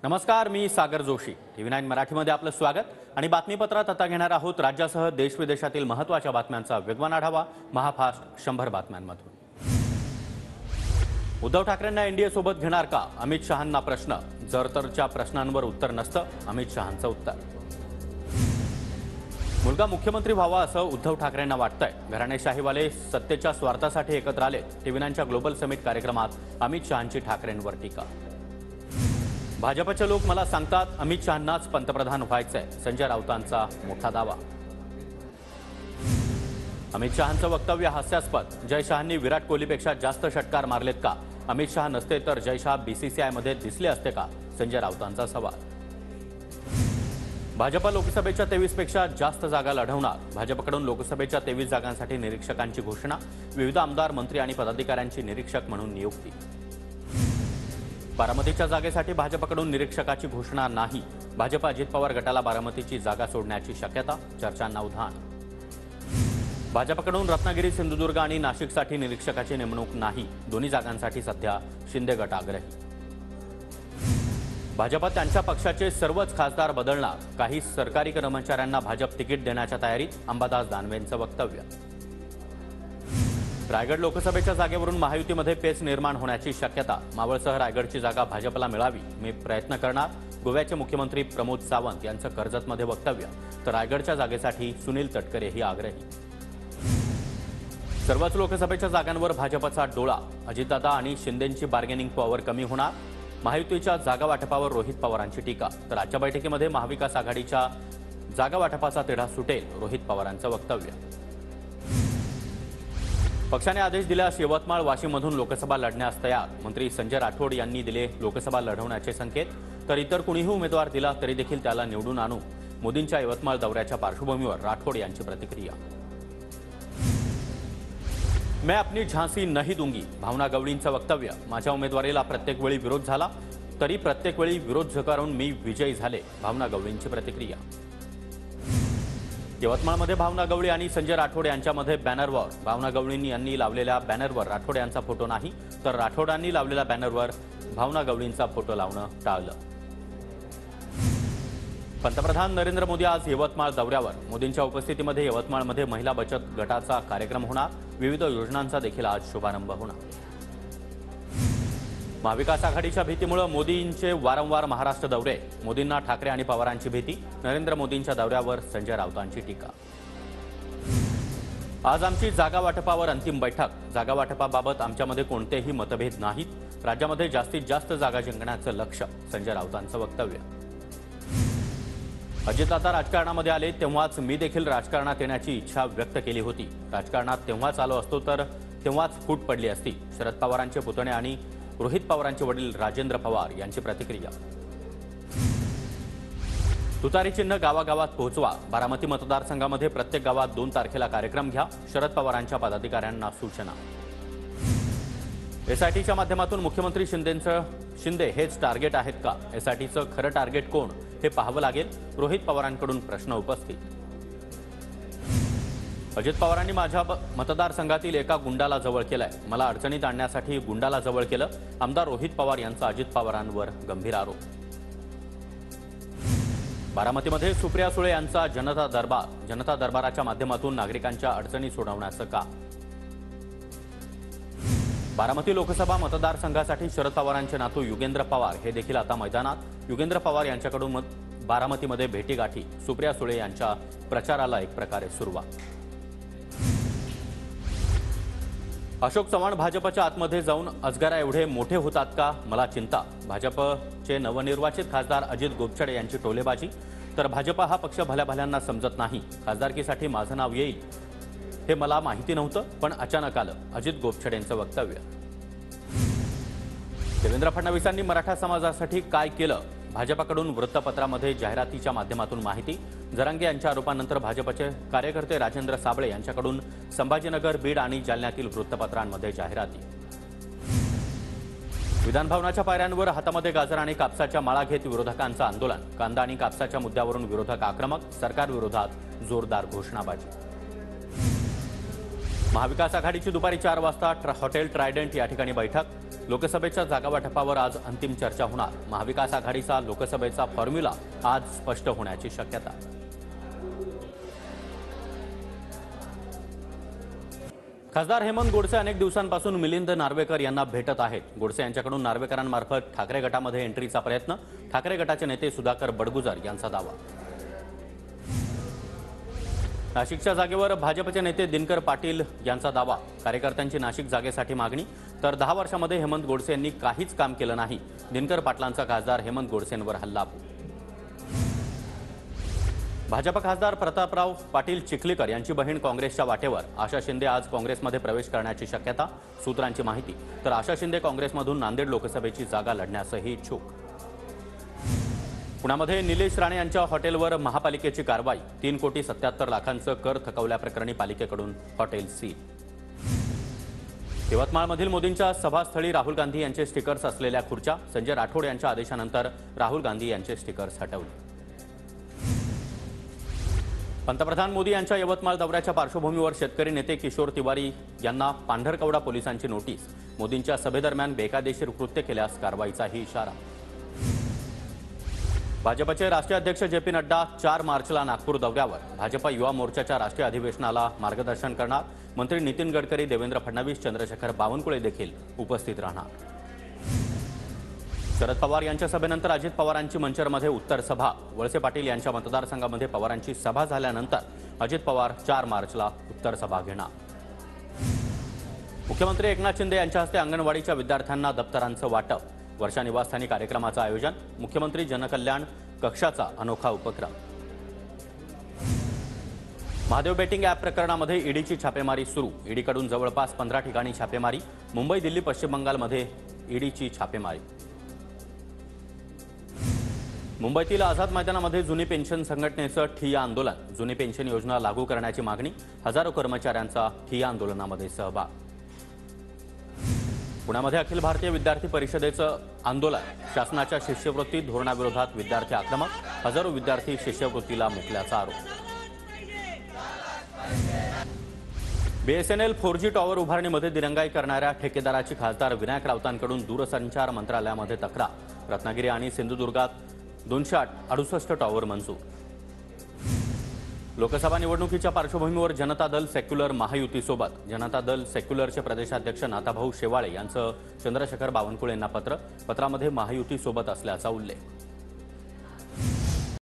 नमस्कार, मी सागर जोशी. TV9 मराठीमध्ये आपलं स्वागत आणि बातमीपत्रात आता घेणार आहोत राज्यासह देश विदेशातील महत्त्वाच्या बातम्यांचा वेगवान आढावा महाफास्ट 100 बातम्यांमधून. उद्धव ठाकरेंना एनडीए सोबत घेणार का? अमित शहांना प्रश्न. जर तरच्या प्रश्नांवर उत्तर नसतं, अमित शहांचं उत्तर. मुलगा मुख्यमंत्री व्हावा असं उद्धव ठाकरेंना वाटतंय. घराणेशाहीवाले सत्तेच्या स्वार्थासाठी एकत्र आले. TV9च्या ग्लोबल समिट कार्यक्रमात अमित शहांची ठाकरेंवर टीका. भाजपचे लोक मला सांगतात अमित शहांनाच पंतप्रधान व्हायचंय. संजय राऊतांचा मोठा दावा. अमित शहांचं वक्तव्य हास्यास्पद. जय शहांनी विराट कोहलीपेक्षा जास्त षटकार मारलेत का? अमित शहा नसते तर जय शहा BCCIमध्ये दिसले असते का? संजय राऊतांचा सवाल. भाजप लोकसभेच्या 23 पेक्षा जास्त जागा लढवणार. भाजपकडून लोकसभेच्या 23 जागांसाठी निरीक्षकांची घोषणा. विविध आमदार, मंत्री आणि पदाधिकाऱ्यांची निरीक्षक म्हणून नियुक्ती. बारामतीच्या जागेसाठी भाजपकडून निरीक्षकाची घोषणा नाही. भाजप अजित पवार गटाला बारामतीची जागा सोडण्याची शक्यता. चर्चांना उधाण. भाजपकडून रत्नागिरी, सिंधुदुर्ग आणि नाशिकसाठी निरीक्षकाची नेमणूक नाही. दोन्ही जागांसाठी सध्या शिंदे गट आग्रही. भाजप त्यांच्या पक्षाचे सर्वच खासदार बदलणार. काही सरकारी कर्मचाऱ्यांना भाजप तिकीट देण्याच्या तयारीत. अंबादास दानवेंचं वक्तव्य. रायगड लोकसभेच्या जागेवरून महायुतीमध्ये पेच निर्माण होण्याची शक्यता. मावळसह रायगडची जागा भाजपला मिळावी, मी प्रयत्न करणार. गोव्याचे मुख्यमंत्री प्रमोद सावंत यांचं कर्जतमध्ये वक्तव्य. तर रायगडच्या जागेसाठी सुनील तटकरेही आग्रही. सर्वच लोकसभेच्या जागांवर भाजपचा डोळा. अजितदादा आणि शिंदेंची बार्गेनिंग पॉवर कमी होणार. महायुतीच्या जागा वाटपावर रोहित पवारांची टीका. तर आजच्या बैठकीमध्ये महाविकास आघाडीच्या जागा वाटपाचा तिढा सुटेल. रोहित पवारांचं वक्तव्य. पक्षाने आदेश दिल्यास यवतमाळ, वाशिममधून लोकसभा लढण्यास तयार. मंत्री संजय राठोड यांनी दिले लोकसभा लढवण्याचे संकेत. तर इतर कुणीही उमेदवार दिला तरी देखील त्याला निवडून आणू. मोदींच्या यवतमाळ दौऱ्याच्या पार्श्वभूमीवर राठोड यांची प्रतिक्रिया. मैं अपनी झांसी नहीं दूंगी. भावना गवळींचं वक्तव्य. माझ्या उमेदवारीला प्रत्येक वेळी विरोध झाला तरी प्रत्येक वेळी विरोध झुगारून मी विजयी झाले. भावना गवळींची प्रतिक्रिया. यवतमाळमध्ये भावना गवळी आणि संजय राठोड यांच्यामध्ये बॅनर वॉर. भावना गवळी यांनी लावलेल्या बॅनरवर राठोड यांचा फोटो नाही, तर राठोडांनी लावलेल्या बॅनरवर भावना गवळींचा फोटो लावणं टाळलं. पंतप्रधान नरेंद्र मोदी आज यवतमाळ दौऱ्यावर. मोदींच्या उपस्थितीमध्ये यवतमाळमध्ये महिला बचत गटाचा कार्यक्रम होणार. विविध योजनांचा देखील आज शुभारंभ होणार. महाविकास आघाडीच्या भीतीमुळे मोदींचे वारंवार महाराष्ट्र दौरे. मोदींना ठाकरे आणि पवारांची भीती. नरेंद्र मोदींच्या दौऱ्यावर संजय राऊतांची टीका. आज आमची जागा वाटपावर अंतिम बैठक. जागा वाटपाबाबत आमच्यामध्ये कोणतेही मतभेद नाहीत. राज्यामध्ये जास्तीत जास्त जागा जिंकण्याचं लक्ष्य. संजय राऊतांचं वक्तव्य. अजितदादा राजकारणामध्ये आले तेव्हाच मी देखील राजकारणात येण्याची इच्छा व्यक्त केली होती. राजकारणात तेव्हाच आलो असतो तर तेव्हाच फूट पडली असती. शरद पवारांचे पुतणे आणि रोहित पवारांचे वडील राजेंद्र पवार यांची प्रतिक्रिया. तुतारी चिन्ह गावागावात पोहोचवा. बारामती मतदारसंघामध्ये प्रत्येक गावात 2 तारखेला कार्यक्रम घ्या. शरद पवारांच्या पदाधिकाऱ्यांना सूचना. एसआयटीच्या माध्यमातून मुख्यमंत्री शिंदे हेच टार्गेट आहेत का? एसआयटीचं खरं टार्गेट कोण हे पाहावं लागेल. रोहित पवारांकडून प्रश्न उपस्थित. अजित पवारांनी माझ्या मतदारसंघातील एका गुंडाला जवळ केलंय. मला अडचणीत आणण्यासाठी गुंडाला जवळ केलं. आमदार रोहित पवार यांचा अजित पवारांवर गंभीर आरोप. बारामतीमध्ये सुप्रिया सुळे यांचा जनता दरबार. जनता दरबाराच्या माध्यमातून नागरिकांच्या अडचणी सोडवण्याचं काम. बारामती लोकसभा मतदारसंघासाठी शरद पवारांचे नातू युगेंद्र पवार हे देखील आता मैदानात. युगेंद्र पवार यांच्याकडून बारामतीमध्ये भेटीगाठी. सुप्रिया सुळे यांच्या प्रचाराला एक प्रकारे सुरुवात. अशोक चव्हाण भाजपच्या आतमध्ये जाऊन अजगरा एवढे मोठे होतात का? मला चिंता. भाजपचे नवनिर्वाचित खासदार अजित गोपछडे यांची टोलेबाजी. तर भाजप हा पक्ष भल्याभल्यांना समजत नाही. खासदारकीसाठी माझं नाव येईल हे मला माहिती नव्हतं, पण अचानक आलं. अजित गोपछडेंचं वक्तव्य. देवेंद्र फडणवीसांनी मराठा समाजासाठी काय केलं? भाजपकडून वृत्तपत्रामध्ये जाहिरातीच्या माध्यमातून माहिती. जरांगे यांच्या आरोपानंतर भाजपचे कार्यकर्ते राजेंद्र साबळे यांच्याकडून संभाजीनगर, बीड आणि जालन्यातील वृत्तपत्रांमध्ये जाहिराती. विधानभवनाच्या पायऱ्यांवर हातामध्ये गाजर आणि कापसाच्या माळा घेत विरोधकांचं आंदोलन. कांदा आणि कापसाच्या मुद्द्यावरून विरोधक आक्रमक. सरकारविरोधात जोरदार घोषणाबाजी. महाविकास आघाडीची दुपारी 4 वाजता हॉटेल ट्रायडंट या ठिकाणी बैठक. लोकसभेच्या जागावाटपावर आज अंतिम चर्चा होणार। महाविकास आघाडीचा लोकसभेचा फॉर्म्युला आज स्पष्ट होण्याची शक्यता। खासदार हेमंत गोडसे अनेक दिवसांपासून मिलिंद नार्वेकर यांना भेटत आहेत। गोडसे यांच्याकडून नार्वेकरांमार्फत ठाकरे गटामध्ये एंट्रीचा प्रयत्न। ठाकरे गटाचे नेते सुधाकर बडगुजर यांचा दावा। नाशिकच्या जागेवर भाजपचे नेते दिनकर पाटील यांचा दावा। कार्यकर्त्यांची नाशिक जागेसाठी मागणी। तर 10 वर्षांमध्ये हेमंत गोडसे यांनी काहीच काम केलं नाही। दिनकर पाटलांचा खासदार हेमंत गोडसेंवर हल्ला। भाजप खासदार प्रतापराव पाटील चिखलीकर यांची बहीण काँग्रेसच्या वाटेवर। आशा शिंदे आज काँग्रेसमध्ये प्रवेश करण्याची शक्यता। सूत्रांची माहिती। तर आशा शिंदे काँग्रेसमधून नांदेड लोकसभेची जागा लढण्यासही इच्छुक। पुण्यामध्ये निलेश राणे यांच्या हॉटेलवर महापालिकेची कारवाई। 3,77,00,000चं कर थकवल्याप्रकरणी पालिकेकडून हॉटेल सील। यवतमाळमधील मोदींच्या सभास्थळी राहुल गांधी यांचे स्टिकर्स असलेल्या खुर्च्या। संजय राठोड यांच्या आदेशानंतर राहुल गांधी यांचे स्टिकर्स हटवले। पंतप्रधान मोदी यांच्या यवतमाळ दौऱ्याच्या पार्श्वभूमीवर शेतकरी नेते किशोर तिवारी यांना पांढरकवडा पोलिसांची नोटीस। मोदींच्या सभेदरम्यान बेकायदेशीर कृत्य केल्यास कारवाईचाही इशारा। भाजपचे राष्ट्रीय अध्यक्ष जे.पी. नड्डा 4 मार्चला नागपूर दौऱ्यावर। भाजप युवा मोर्चाच्या राष्ट्रीय अधिवेशनाला मार्गदर्शन करणार। मंत्री नितीन गडकरी, देवेंद्र फडणवीस, चंद्रशेखर बावनकुळे देखील उपस्थित राहणार। शरद पवार यांच्या सभेनंतर अजित पवारांची मंचरमध्ये उत्तर सभा। वळसे पाटील यांच्या मतदारसंघामध्ये पवारांची सभा झाल्यानंतर अजित पवार 4 मार्चला उत्तर सभा घेणार। मुख्यमंत्री एकनाथ शिंदे यांच्या हस्ते अंगणवाडीच्या विद्यार्थ्यांना दप्तरांचं वाटप। वर्षा निवासस्थानी कार्यक्रमाचं आयोजन। मुख्यमंत्री जनकल्याण कक्षाचा अनोखा उपक्रम। महादेव बेटिंग ॲप प्रकरणामध्ये ईडीची छापेमारी सुरू। ईडीकडून जवळपास 15 ठिकाणी छापेमारी। मुंबई, दिल्ली, पश्चिम बंगालमध्ये ईडीची छापेमारी। मुंबईतील आझाद मैदानामध्ये जुनी पेन्शन संघटनेचं ठिय्या आंदोलन। जुनी पेन्शन योजना लागू करण्याची मागणी। हजारो कर्मचाऱ्यांचा ठिय्या आंदोलनामध्ये सहभाग। पुण्यामध्ये अखिल भारतीय विद्यार्थी परिषदेचं आंदोलन। शासनाच्या शिष्यवृत्ती धोरणाविरोधात विद्यार्थी आक्रमक। हजारो विद्यार्थी शिष्यवृत्तीला मुकल्याचा आरोप। बीएसएनएल 4G टॉवर उभारणीमध्ये दिरंगाई करणाऱ्या ठेकेदाराची खासदार विनायक राऊतांकडून दूरसंचार मंत्रालयामध्ये तक्रार। रत्नागिरी आणि सिंधुदुर्गात 268 टॉवर मंजूर। लोकसभा निवडणुकीच्या पार्श्वभूमीवर जनता दल सेक्युलर महायुतीसोबत। जनता दल सेक्युलरचे प्रदेशाध्यक्ष नाथाभाऊ शेवाळे यांचं चंद्रशेखर बावनकुळे यांना पत्र। पत्रामध्ये महायुतीसोबत असल्याचा उल्लेख।